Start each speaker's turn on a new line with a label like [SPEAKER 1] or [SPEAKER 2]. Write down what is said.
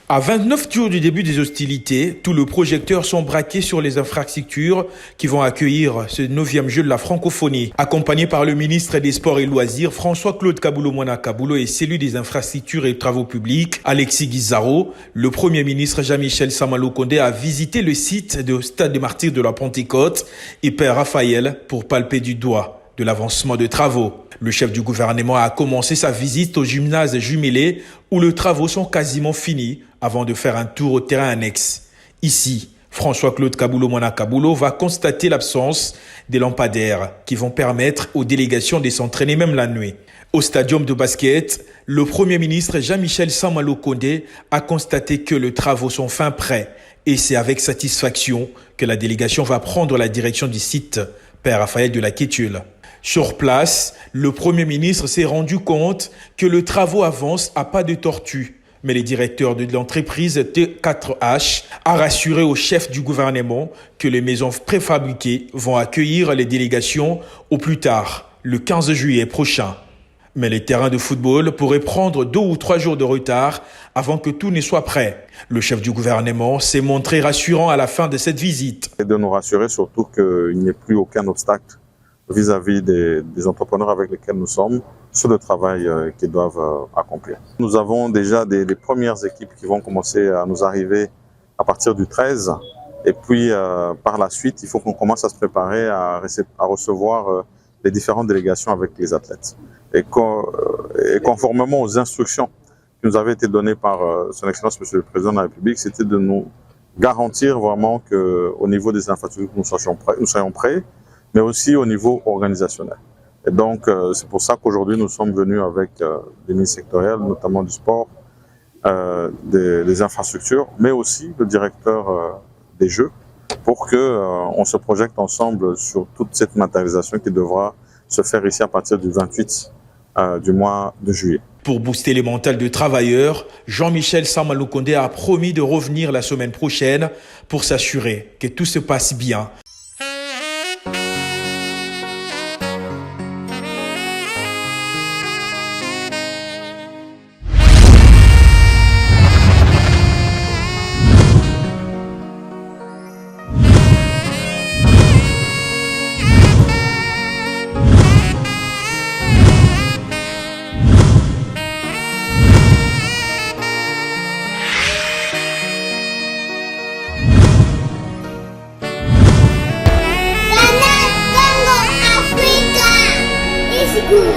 [SPEAKER 1] À 29 jours du début des hostilités, tous les projecteurs sont braqués sur les infrastructures qui vont accueillir ce 9e jeu de la francophonie. Accompagné par le ministre des Sports et Loisirs, François-Claude Kaboulo-Moana Kaboulo, et celui des infrastructures et travaux publics, Alexis Guizarro, le Premier ministre Jean-Michel Sama Lukonde a visité le site du Stade des Martyrs de la Pentecôte et Père Raphaël pour palper du doigt de l'avancement de travaux. Le chef du gouvernement a commencé sa visite au gymnase jumelé où les travaux sont quasiment finis avant de faire un tour au terrain annexe. Ici, François-Claude Kaboulo-Moana Kaboulo va constater l'absence des lampadaires qui vont permettre aux délégations de s'entraîner même la nuit. Au stadium de basket, le Premier ministre Jean-Michel Sama Lukonde a constaté que les travaux sont fin prêts et c'est avec satisfaction que la délégation va prendre la direction du site Père Raphaël de la Kétule. Sur place, le Premier ministre s'est rendu compte que le travaux avance à pas de tortue. Mais le directeur de l'entreprise T4H a rassuré au chef du gouvernement que les maisons préfabriquées vont accueillir les délégations au plus tard, le 15 juillet prochain. Mais les terrains de football pourraient prendre 2 ou 3 jours de retard avant que tout ne soit prêt. Le chef du gouvernement s'est montré rassurant à la fin de cette visite.
[SPEAKER 2] Et de nous rassurer surtout qu'il n'y ait plus aucun obstacle vis-à-vis des entrepreneurs avec lesquels nous sommes sur le travail qu'ils doivent accomplir. Nous avons déjà des premières équipes qui vont commencer à nous arriver à partir du 13 et puis par la suite, il faut qu'on commence à se préparer à recevoir les différentes délégations avec les athlètes. Et conformément aux instructions qui nous avaient été données par son Excellence Monsieur le Président de la République, c'était de nous garantir vraiment qu'au niveau des infrastructures, nous soyons prêts, mais aussi au niveau organisationnel. Et donc, c'est pour ça qu'aujourd'hui, nous sommes venus avec des ministres sectoriels, notamment du sport, des infrastructures, mais aussi le directeur des Jeux, pour qu'on se projette ensemble sur toute cette matérialisation qui devra se faire ici à partir du 28 du mois de juillet.
[SPEAKER 1] Pour booster les mentales de travailleurs, Jean-Michel Sama Lukonde a promis de revenir la semaine prochaine pour s'assurer que tout se passe bien.